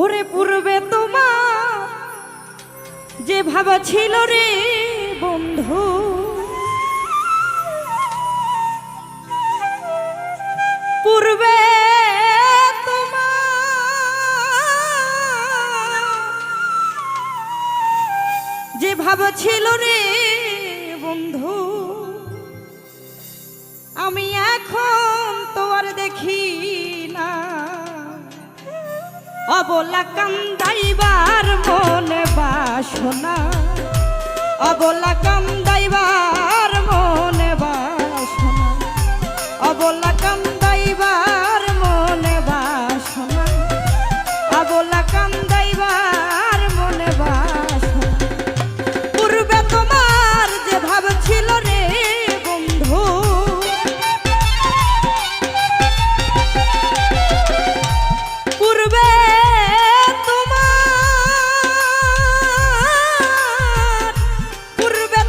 ওরে পূর্বে তোমার যে ভাবা ছিল রে বন্ধু, পূর্বে যে ভাবা ছিল রে বন্ধু, আমি এখন তো আর দেখি না। অবলা কান্দাইবার মনে বাসনা, অবলা কান্দাইবার মনে বাসনা, অবলা কান্দাইবার মনে বাসনা, অবলা কান্দাইবার মনে বাসনা। পূর্বে তোমার যে ভাব ছিল রে বন্ধু, পূর্বে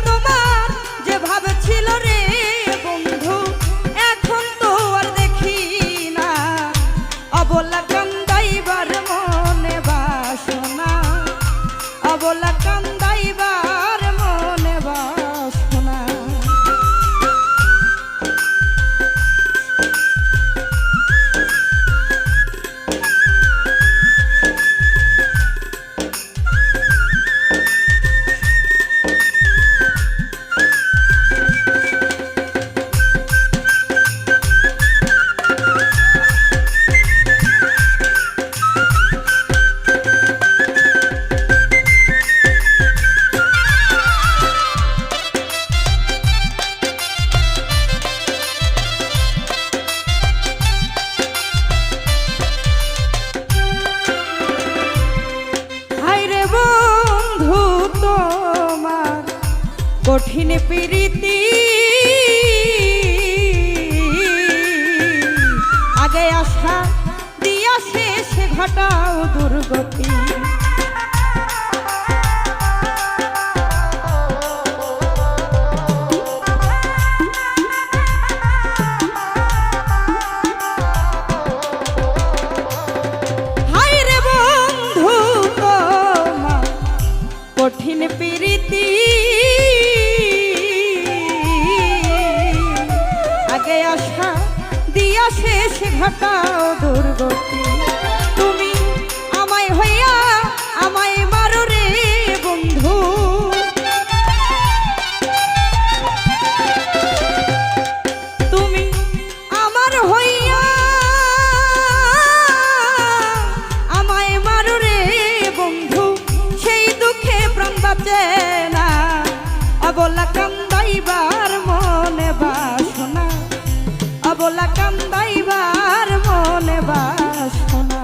তোমার যে ভাব ছিল রে বন্ধু, এখন তো আর দেখি না। অবলা কান্দাইবার মনে বাসনা, অবলা কান্দাইবার মনে বাসনা। কঠিন প্রীতি আগে আশা দিয়া শেষ ঘটাও দুর্গতি। হায় রে বন্ধু তোমার কঠিন প্রীতি আশা দিয়া শেষ ঘটাও দুর্গতি। তুমি আমায় হইয়া আমায় মারো রে বন্ধু, তুমি আমার হইয়া আমায় মারো রে বন্ধু, সেই দুঃখে প্রাণ বাঁচে না। অবলা কান্দাইবার মনে বাসনা, অবলা কান্দাইবার মনে বাসনা।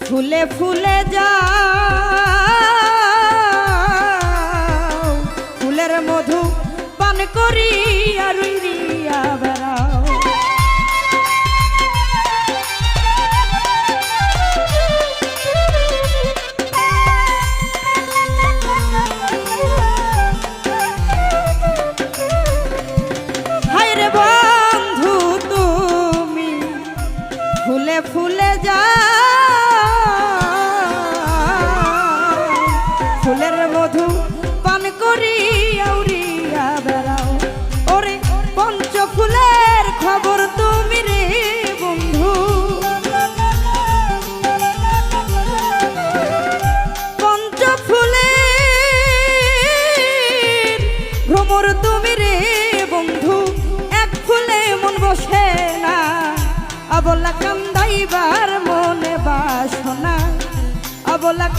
ফুলে ফুলে যাও, ফুলের মধু পান করি আর উড়িয়া বেড়াও। হায় রে বন্ধু তুমি ফুলে ফুলে যাও, ফুলের মধু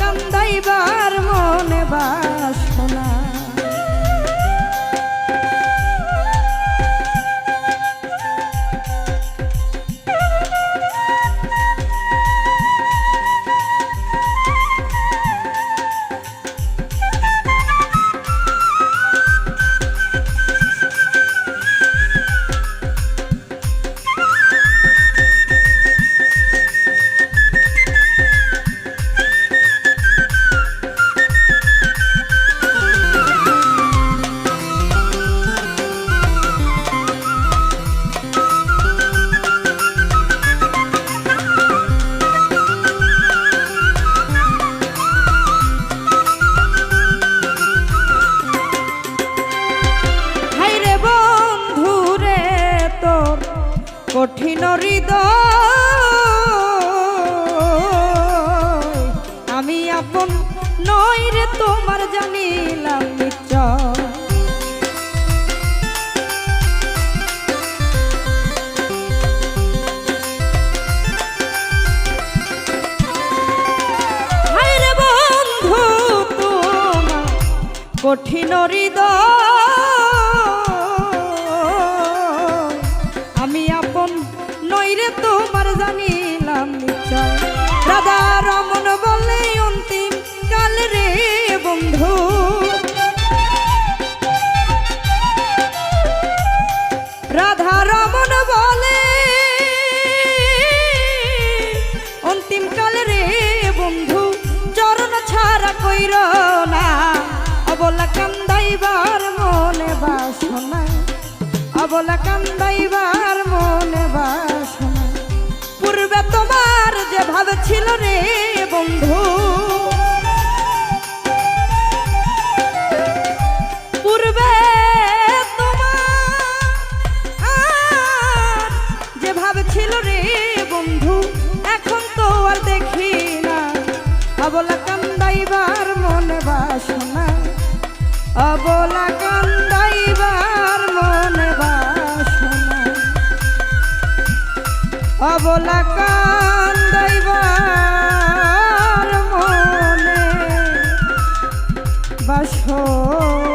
কান্দাইবার মনে বাসনা। কঠিন হৃদয় আমি আপন নই রে তোমার জানিলাম নিশ্চয়। হায় রে বন্ধু তোমার কঠিন হৃদয় আমি আপন নইরে তোমার জানিলাম নিশ্চয়। রাধা রমন বলে অন্তিম কাল রে বন্ধু, রাধা রমন বলে অন্তিম কাল রে বন্ধু, চরণ ছাড়া কইর না অবলা কান্দাইবার মনে বাসনা, অবলা কান্দাইবার মনে বাসনা। পূর্বে তোমার যে ভাব ছিল রে বন্ধু, পূর্বে তোমার যে ভাব ছিল রে বন্ধু, এখন তো আর দেখি না অবলা কান্দাইবার মনে বাসনা, অবলা কান্দাইবার মনে বাসনা, অবলা কান্দাইবার মনে বাসনা।